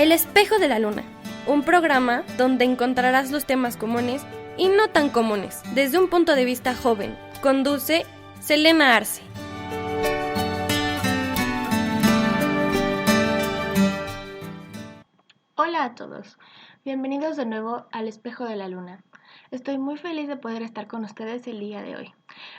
El espejo de la luna, un programa donde encontrarás los temas comunes y no tan comunes, desde un punto de vista joven. Conduce Selena Arce. Hola a todos, bienvenidos de nuevo al Espejo de la Luna. Estoy muy feliz de poder estar con ustedes el día de hoy.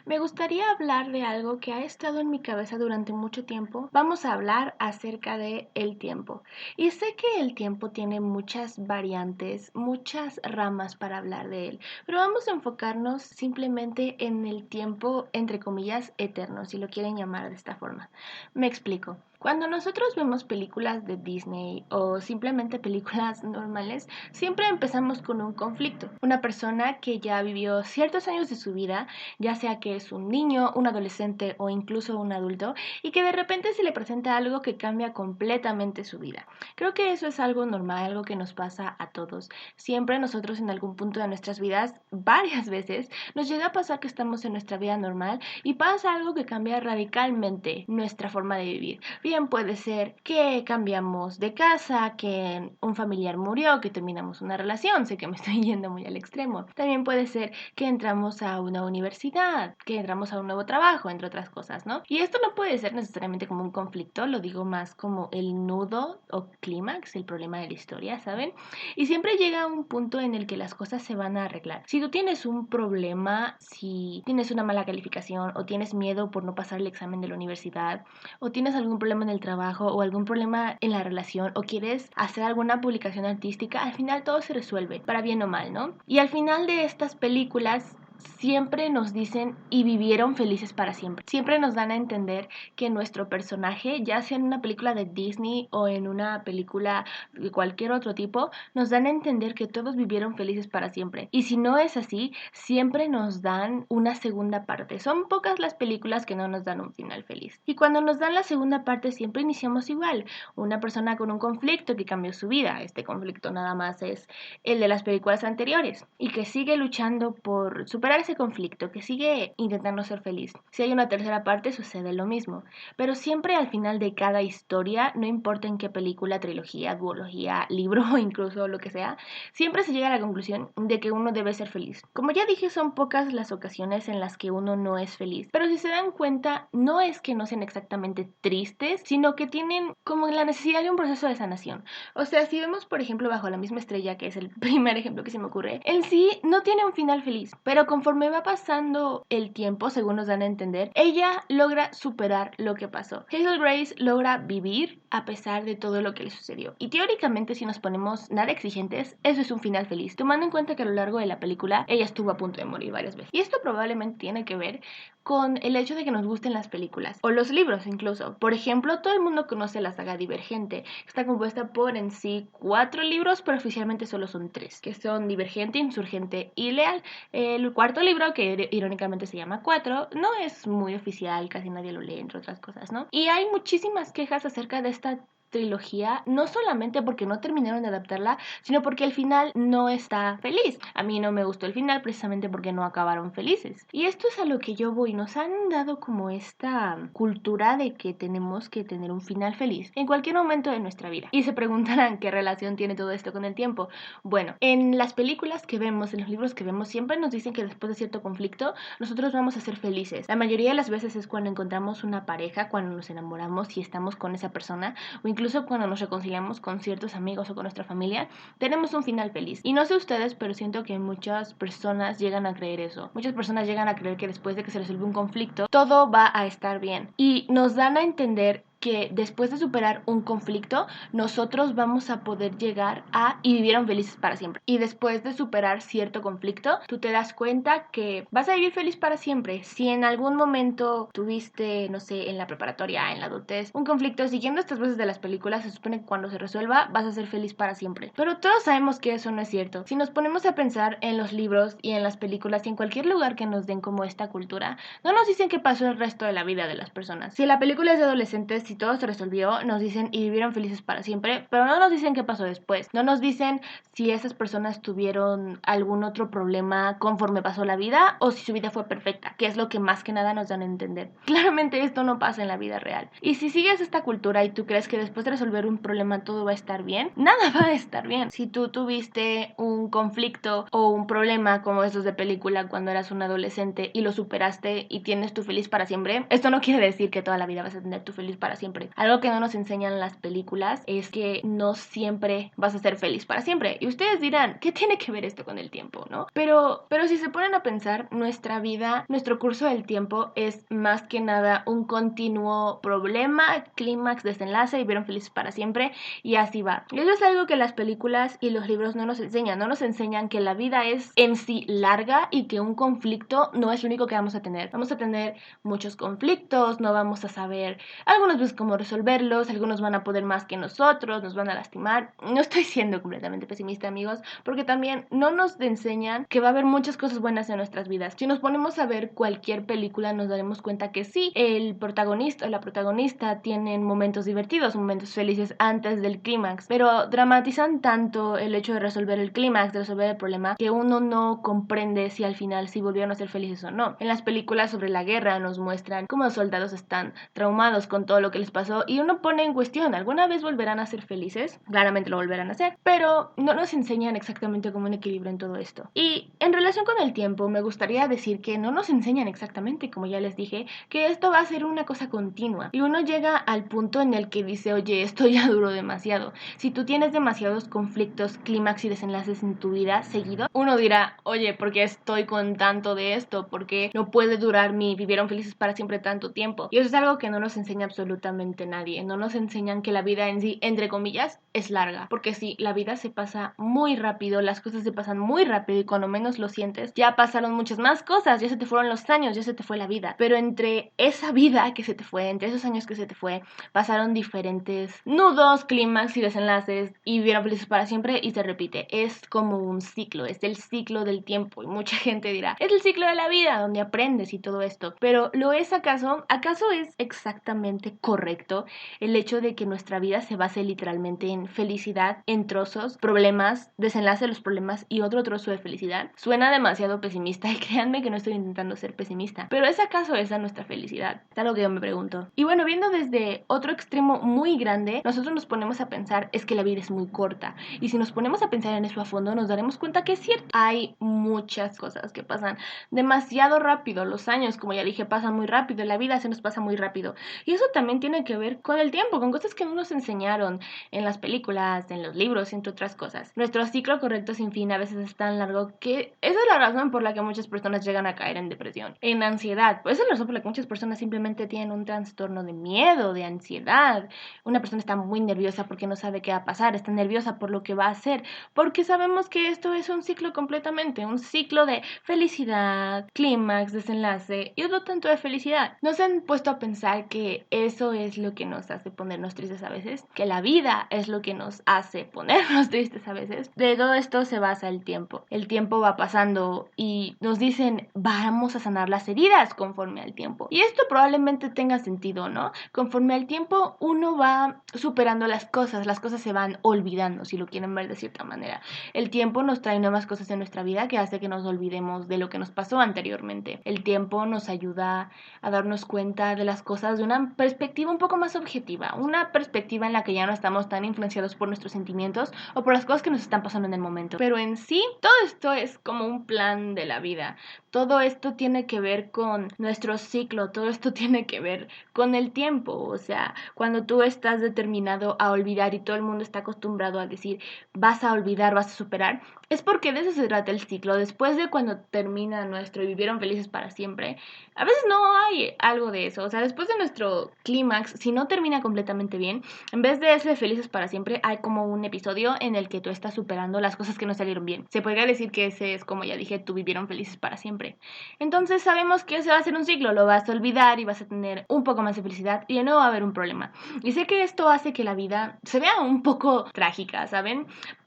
Me gustaría hablar de algo que ha estado en mi cabeza durante mucho tiempo. Vamos a hablar acerca de el tiempo. Y sé que el tiempo tiene muchas variantes, muchas ramas para hablar de él, pero vamos a enfocarnos simplemente en el tiempo, entre comillas, eterno, si lo quieren llamar de esta forma. Me explico. Cuando nosotros vemos películas de Disney o simplemente películas normales, siempre empezamos con un conflicto. Una persona que ya vivió ciertos años de su vida, ya sea que es un niño, un adolescente o incluso un adulto, y que de repente se le presenta algo que cambia completamente su vida. Creo que eso es algo normal, algo que nos pasa a todos. Siempre nosotros en algún punto de nuestras vidas, varias veces, nos llega a pasar que estamos en nuestra vida normal y pasa algo que cambia radicalmente nuestra forma de vivir. Bien puede ser que cambiamos de casa, que un familiar murió, que terminamos una relación, sé que me estoy yendo muy al extremo. También puede ser que entramos a una universidad, que entramos a un nuevo trabajo, entre otras cosas, ¿no? Y esto no puede ser necesariamente como un conflicto, lo digo más como el nudo o clímax, el problema de la historia, ¿saben? Y siempre llega un punto en el que las cosas se van a arreglar. Si tú tienes un problema, si tienes una mala calificación o tienes miedo por no pasar el examen de la universidad o tienes algún problema en el trabajo o algún problema en la relación o quieres hacer alguna publicación artística, al final todo se resuelve, para bien o mal, ¿no? Y al final de estas películas siempre nos dicen y vivieron felices para siempre. Siempre nos dan a entender que nuestro personaje, ya sea en una película de Disney o en una película de cualquier otro tipo, nos dan a entender que todos vivieron felices para siempre. Y si no es así, siempre nos dan una segunda parte. Son pocas las películas que no nos dan un final feliz. Y cuando nos dan la segunda parte siempre iniciamos igual. Una persona con un conflicto que cambió su vida. Este conflicto nada más es el de las películas anteriores y que sigue luchando por superar ese conflicto, que sigue intentando ser feliz. Si hay una tercera parte sucede lo mismo, pero siempre al final de cada historia, no importa en qué película, trilogía, duología, libro o incluso lo que sea, siempre se llega a la conclusión de que uno debe ser feliz. Como ya dije, son pocas las ocasiones en las que uno no es feliz, pero si se dan cuenta, no es que no sean exactamente tristes, sino que tienen como la necesidad de un proceso de sanación. O sea, si vemos por ejemplo Bajo la misma estrella, que es el primer ejemplo que se me ocurre, en sí no tiene un final feliz, pero conforme va pasando el tiempo, según nos dan a entender, ella logra superar lo que pasó. Hazel Grace logra vivir a pesar de todo lo que le sucedió. Y teóricamente, si nos ponemos nada exigentes, eso es un final feliz, tomando en cuenta que a lo largo de la película ella estuvo a punto de morir varias veces. Y esto probablemente tiene que ver con el hecho de que nos gusten las películas o los libros incluso. Por ejemplo, todo el mundo conoce la saga Divergente. Está compuesta por en sí 4 libros, pero oficialmente solo son 3, que son Divergente, Insurgente y Leal. El cuarto libro, que irónicamente se llama 4, no es muy oficial, casi nadie lo lee, entre otras cosas, ¿no? Y hay muchísimas quejas acerca de esta trilogía, no solamente porque no terminaron de adaptarla, sino porque el final no está feliz. A mí no me gustó el final precisamente porque no acabaron felices. Y esto es a lo que yo voy. Nos han dado como esta cultura de que tenemos que tener un final feliz en cualquier momento de nuestra vida. Y se preguntarán qué relación tiene todo esto con el tiempo. Bueno, en las películas que vemos, en los libros que vemos, siempre nos dicen que después de cierto conflicto, nosotros vamos a ser felices. La mayoría de las veces es cuando encontramos una pareja, cuando nos enamoramos y estamos con esa persona, o incluso cuando nos reconciliamos con ciertos amigos o con nuestra familia, tenemos un final feliz. Y no sé ustedes, pero siento que muchas personas llegan a creer eso. Muchas personas llegan a creer que después de que se resuelve un conflicto, todo va a estar bien. Y nos dan a entender que después de superar un conflicto, nosotros vamos a poder llegar a y vivieron felices para siempre. Y después de superar cierto conflicto, tú te das cuenta que vas a vivir feliz para siempre. Si en algún momento tuviste, no sé, en la preparatoria, en la adultez, un conflicto, siguiendo estas veces de las películas, se supone que cuando se resuelva vas a ser feliz para siempre. Pero todos sabemos que eso no es cierto. Si nos ponemos a pensar en los libros y en las películas y en cualquier lugar que nos den como esta cultura, no nos dicen qué pasó el resto de la vida de las personas. Si la película es de adolescentes, si todo se resolvió, nos dicen y vivieron felices para siempre, pero no nos dicen qué pasó después. No nos dicen si esas personas tuvieron algún otro problema conforme pasó la vida o si su vida fue perfecta, que es lo que más que nada nos dan a entender. Claramente esto no pasa en la vida real. Y si sigues esta cultura y tú crees que después de resolver un problema todo va a estar bien, nada va a estar bien. Si tú tuviste un conflicto o un problema como esos de película cuando eras un adolescente y lo superaste y tienes tu feliz para siempre, esto no quiere decir que toda la vida vas a tener tu feliz para siempre. Algo que no nos enseñan las películas es que no siempre vas a ser feliz para siempre. Y ustedes dirán, ¿qué tiene que ver esto con el tiempo, no? Pero si se ponen a pensar, nuestra vida, nuestro curso del tiempo es más que nada un continuo problema, clímax, desenlace y vieron felices para siempre y así va. Y eso es algo que las películas y los libros no nos enseñan. No nos enseñan que la vida es en sí larga y que un conflicto no es lo único que vamos a tener. Vamos a tener muchos conflictos, no vamos a saber algunas veces cómo resolverlos, algunos van a poder más que nosotros, nos van a lastimar. No estoy siendo completamente pesimista, amigos, porque también no nos enseñan que va a haber muchas cosas buenas en nuestras vidas. Si nos ponemos a ver cualquier película nos daremos cuenta que sí, el protagonista o la protagonista tienen momentos divertidos, momentos felices antes del clímax, pero dramatizan tanto el hecho de resolver el clímax, de resolver el problema, que uno no comprende si al final sí volvieron a ser felices o no. En las películas sobre la guerra nos muestran cómo los soldados están traumados con todo lo que les pasó y uno pone en cuestión, ¿alguna vez volverán a ser felices? Claramente lo volverán a hacer, pero no nos enseñan exactamente cómo un equilibrio en todo esto. Y en relación con el tiempo, me gustaría decir que no nos enseñan exactamente, como ya les dije, que esto va a ser una cosa continua. Y uno llega al punto en el que dice, oye, esto ya duró demasiado. Si tú tienes demasiados conflictos, clímax y desenlaces en tu vida seguido, uno dirá, oye, ¿por qué estoy con tanto de esto? ¿Por qué no puede durar mi vivieron felices para siempre tanto tiempo? Y eso es algo que no nos enseña absolutamente nadie. No nos enseñan que la vida en sí, entre comillas, es larga. Porque sí, la vida se pasa muy rápido, las cosas se pasan muy rápido y cuando menos lo sientes, ya pasaron muchas más cosas, ya se te fueron los años, ya se te fue la vida. Pero entre esa vida que se te fue, entre esos años que se te fue, pasaron diferentes nudos, clímax y desenlaces y vivieron felices para siempre y se repite. Es como un ciclo, es el ciclo del tiempo y mucha gente dirá, es el ciclo de la vida donde aprendes y todo esto. Pero ¿lo es acaso? ¿Acaso es exactamente correcto el hecho de que nuestra vida se base literalmente en felicidad, en trozos, problemas, desenlace de los problemas y otro trozo de felicidad? Suena demasiado pesimista y créanme que no estoy intentando ser pesimista, pero ¿es acaso esa nuestra felicidad? Es algo que yo me pregunto. Y bueno, viendo desde otro extremo muy grande, nosotros nos ponemos a pensar es que la vida es muy corta y si nos ponemos a pensar en eso a fondo nos daremos cuenta que es cierto. Hay muchas cosas que pasan demasiado rápido, los años, como ya dije, pasan muy rápido, la vida se nos pasa muy rápido y eso también tiene que ver con el tiempo, con cosas que no nos enseñaron en las películas, en los libros, entre otras cosas. Nuestro ciclo correcto sin fin a veces es tan largo que esa es la razón por la que muchas personas llegan a caer en depresión, en ansiedad. Pues esa es la razón por la que muchas personas simplemente tienen un trastorno de miedo, de ansiedad. Una persona está muy nerviosa porque no sabe qué va a pasar, está nerviosa por lo que va a hacer, porque sabemos que esto es un ciclo completamente, un ciclo de felicidad, clímax, desenlace y otro tanto de felicidad. ¿No se han puesto a pensar que eso es lo que nos hace ponernos tristes a veces? Que la vida es lo que nos hace ponernos tristes a veces. De todo esto se basa el tiempo. El tiempo va pasando y nos dicen, vamos a sanar las heridas conforme al tiempo. Y esto probablemente tenga sentido, ¿no? Conforme al tiempo uno va superando las cosas se van olvidando, si lo quieren ver de cierta manera. El tiempo nos trae nuevas cosas en nuestra vida que hace que nos olvidemos de lo que nos pasó anteriormente. El tiempo nos ayuda a darnos cuenta de las cosas de una perspectiva un poco más objetiva, una perspectiva en la que ya no estamos tan influenciados por nuestros sentimientos o por las cosas que nos están pasando en el momento. Pero en sí, todo esto es como un plan de la vida. Todo esto tiene que ver con nuestro ciclo, todo esto tiene que ver con el tiempo. O sea, cuando tú estás determinado a olvidar y todo el mundo está acostumbrado a decir vas a olvidar, vas a superar, es porque de eso se trata el ciclo. Después de cuando termina nuestro y vivieron felices para siempre, a veces no hay algo de eso. O sea, después de nuestro clímax, si no termina completamente bien, en vez de ese de felices para siempre, hay como un episodio en el que tú estás superando las cosas que no salieron bien. Se podría decir que ese es, como ya dije, tú vivieron felices para siempre. Entonces sabemos que ese va a ser un ciclo, lo vas a olvidar y vas a tener un poco más de felicidad y de nuevo va a haber un problema. Y sé que esto hace que la vida se vea un poco trágica, ¿saben?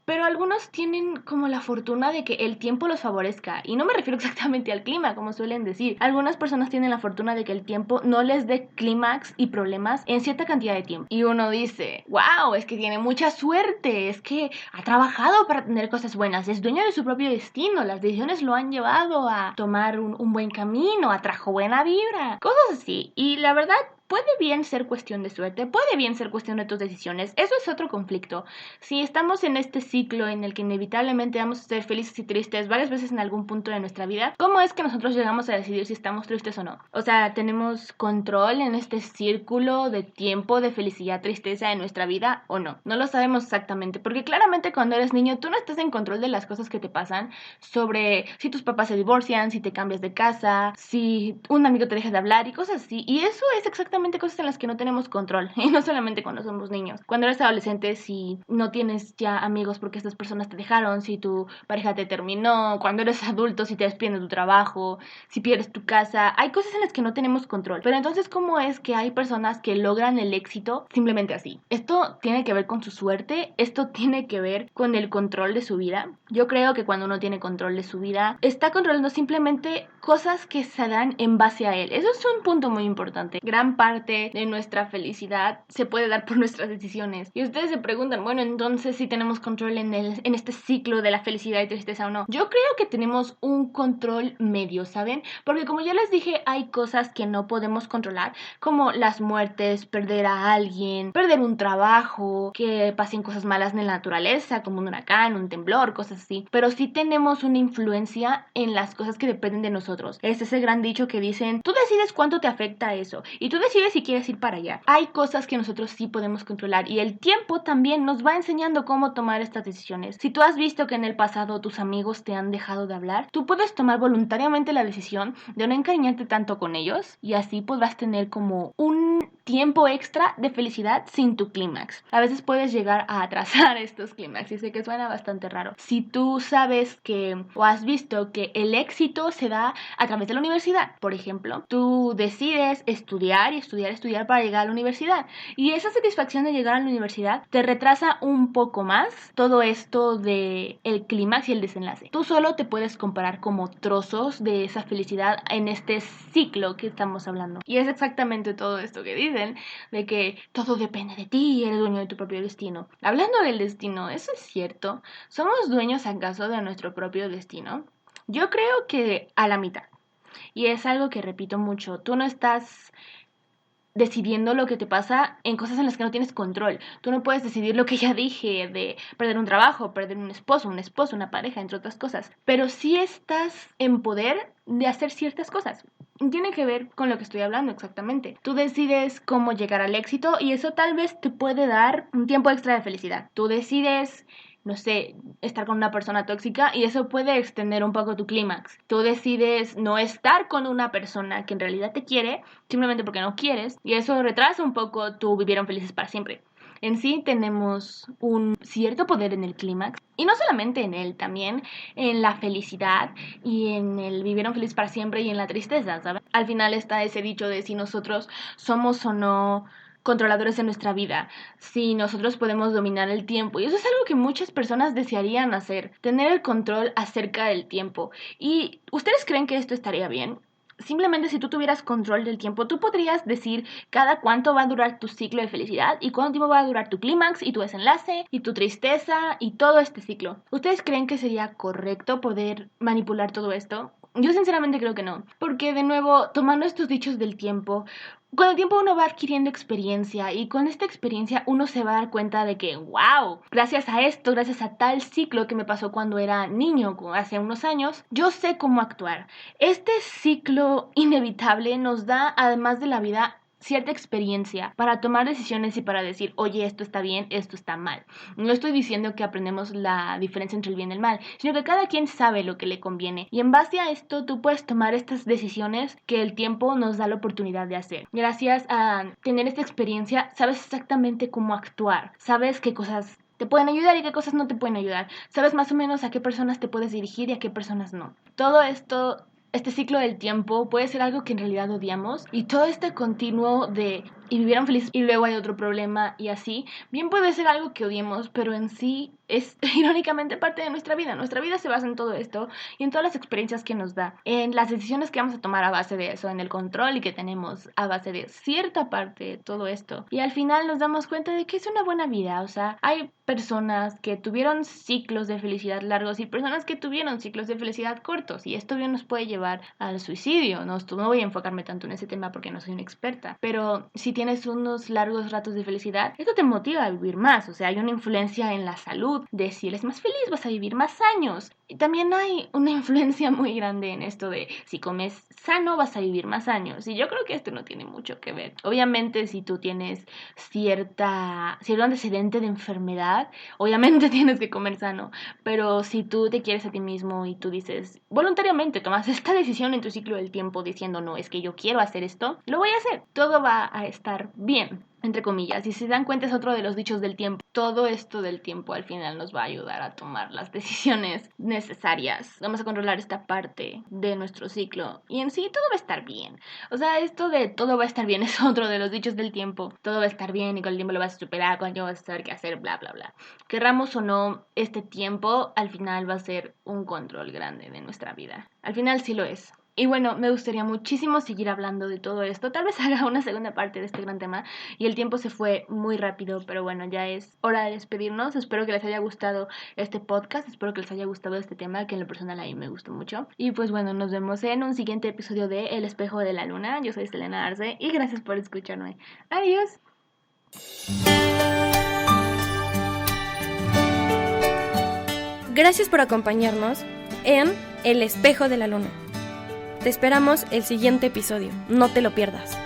pero algunos tienen como la fortuna de que el tiempo los favorezca. Y no me refiero exactamente al clima, como suelen decir. Algunas personas tienen la fortuna de que el tiempo no les dé clímax y problemas en cierta cantidad de tiempo. Y uno dice, wow, es que tiene mucha suerte, es que ha trabajado para tener cosas buenas, es dueño de su propio destino, las decisiones lo han llevado a tomar un buen camino, atrajo buena vibra, cosas así. Y la verdad, puede bien ser cuestión de suerte, puede bien ser cuestión de tus decisiones. Eso es otro conflicto. Si estamos en este ciclo en el que inevitablemente vamos a ser felices y tristes varias veces en algún punto de nuestra vida, ¿cómo es que nosotros llegamos a decidir si estamos tristes o no? O sea, ¿tenemos control en este círculo de tiempo de felicidad, tristeza en nuestra vida o no? No lo sabemos exactamente, porque claramente cuando eres niño tú no estás en control de las cosas que te pasan, sobre si tus papás se divorcian, si te cambias de casa, si un amigo te deja de hablar y cosas así. Y eso es exactamente cosas en las que no tenemos control, y no solamente cuando somos niños. Cuando eres adolescente, si no tienes ya amigos porque estas personas te dejaron, si tu pareja te terminó, cuando eres adulto, si te despiden de tu trabajo, si pierdes tu casa, hay cosas en las que no tenemos control. Pero entonces, ¿cómo es que hay personas que logran el éxito simplemente así? Esto tiene que ver con su suerte, esto tiene que ver con el control de su vida. Yo creo que cuando uno tiene control de su vida, está controlando simplemente cosas que se dan en base a él. Eso es un punto muy importante. Gran parte de nuestra felicidad se puede dar por nuestras decisiones. Y ustedes se preguntan, bueno, entonces si tenemos control en este ciclo de la felicidad y tristeza o no. Yo creo que tenemos un control medio, ¿saben? Porque como ya les dije, hay cosas que no podemos controlar, como las muertes, perder a alguien, perder un trabajo, que pasen cosas malas en la naturaleza, como un huracán, un temblor, cosas así. Pero sí tenemos una influencia en las cosas que dependen de nosotros. Es ese gran dicho que dicen, tú decides cuánto te afecta eso y tú decides si quieres ir para allá. Hay cosas que nosotros sí podemos controlar y el tiempo también nos va enseñando cómo tomar estas decisiones. Si tú has visto que en el pasado tus amigos te han dejado de hablar, tú puedes tomar voluntariamente la decisión de no encariñarte tanto con ellos y así podrás tener como un tiempo extra de felicidad sin tu clímax. A veces puedes llegar a atrasar estos clímax y sé que suena bastante raro. Si tú sabes que o has visto que el éxito se da a través de la universidad, por ejemplo, tú decides estudiar y estudiar para llegar a la universidad y esa satisfacción de llegar a la universidad te retrasa un poco más todo esto de el clímax y el desenlace. Tú solo te puedes comparar como trozos de esa felicidad en este ciclo que estamos hablando y es exactamente todo esto que dicen de que todo depende de ti y eres dueño de tu propio destino. Hablando del destino, ¿eso es cierto? ¿Somos dueños acaso de nuestro propio destino? Yo creo que a la mitad. Y es algo que repito mucho. Tú no estás decidiendo lo que te pasa en cosas en las que no tienes control. Tú no puedes decidir lo que ya dije de perder un trabajo, perder un esposo, una pareja, entre otras cosas. Pero sí estás en poder de hacer ciertas cosas. Tiene que ver con lo que estoy hablando exactamente. Tú decides cómo llegar al éxito y eso tal vez te puede dar un tiempo extra de felicidad. Tú decides, no sé, estar con una persona tóxica y eso puede extender un poco tu clímax. Tú decides no estar con una persona que en realidad te quiere simplemente porque no quieres y eso retrasa un poco tu vivieron felices para siempre. En sí tenemos un cierto poder en el clímax y no solamente en él, también en la felicidad y en el vivieron felices para siempre y en la tristeza, ¿sabes? Al final está ese dicho de si nosotros somos o no controladores de nuestra vida, si nosotros podemos dominar el tiempo. Y eso es algo que muchas personas desearían hacer, tener el control acerca del tiempo. ¿Y ustedes creen que esto estaría bien? Simplemente si tú tuvieras control del tiempo, tú podrías decir cada cuánto va a durar tu ciclo de felicidad y cuánto tiempo va a durar tu clímax y tu desenlace y tu tristeza y todo este ciclo. ¿Ustedes creen que sería correcto poder manipular todo esto? Yo sinceramente creo que no, porque de nuevo, tomando estos dichos del tiempo, con el tiempo uno va adquiriendo experiencia y con esta experiencia uno se va a dar cuenta de que, wow, gracias a esto, gracias a tal ciclo que me pasó cuando era niño, hace unos años, yo sé cómo actuar. Este ciclo inevitable nos da, además de la vida, cierta experiencia para tomar decisiones y para decir, oye, esto está bien, esto está mal. No estoy diciendo que aprendemos la diferencia entre el bien y el mal, sino que cada quien sabe lo que le conviene. Y en base a esto, tú puedes tomar estas decisiones que el tiempo nos da la oportunidad de hacer. Gracias a tener esta experiencia, sabes exactamente cómo actuar, sabes qué cosas te pueden ayudar y qué cosas no te pueden ayudar. Sabes más o menos a qué personas te puedes dirigir y a qué personas no. Todo esto, este ciclo del tiempo puede ser algo que en realidad odiamos y todo este continuo de y vivieron felices y luego hay otro problema y así. Bien puede ser algo que odiemos, pero en sí es irónicamente parte de nuestra vida. Nuestra vida se basa en todo esto y en todas las experiencias que nos da, en las decisiones que vamos a tomar a base de eso, en el control que tenemos a base de cierta parte de todo esto. Y al final nos damos cuenta de que es una buena vida. O sea, hay personas que tuvieron ciclos de felicidad largos y personas que tuvieron ciclos de felicidad cortos, y esto bien nos puede llevar al suicidio. No voy a enfocarme tanto en ese tema porque no soy una experta, pero si tienes unos largos ratos de felicidad, esto te motiva a vivir más. O sea, hay una influencia en la salud de si eres más feliz vas a vivir más años. Y también hay una influencia muy grande en esto de si comes sano vas a vivir más años, y yo creo que esto no tiene mucho que ver. Obviamente si tú tienes cierto antecedente de enfermedad, obviamente tienes que comer sano, pero si tú te quieres a ti mismo y tú dices, voluntariamente tomas esta decisión en tu ciclo del tiempo diciendo, no, es que yo quiero hacer esto, lo voy a hacer, todo va a estar bien, entre comillas. Y si se dan cuenta, es otro de los dichos del tiempo. Todo esto del tiempo al final nos va a ayudar a tomar las decisiones necesarias. Vamos a controlar esta parte de nuestro ciclo y en sí todo va a estar bien. O sea, esto de todo va a estar bien es otro de los dichos del tiempo. Todo va a estar bien y con el tiempo lo vas a superar, con el tiempo vas a saber qué hacer, bla, bla, bla. Querramos o no, este tiempo al final va a ser un control grande de nuestra vida. Al final sí lo es. Y bueno, me gustaría muchísimo seguir hablando de todo esto. Tal vez haga una segunda parte de este gran tema. Y el tiempo se fue muy rápido, pero bueno, ya es hora de despedirnos. Espero que les haya gustado este podcast. Espero que les haya gustado este tema, que en lo personal a mí me gustó mucho. Y pues bueno, nos vemos en un siguiente episodio de El Espejo de la Luna. Yo soy Selena Arce y gracias por escucharme. Adiós. Gracias por acompañarnos en El Espejo de la Luna. Te esperamos el siguiente episodio, no te lo pierdas.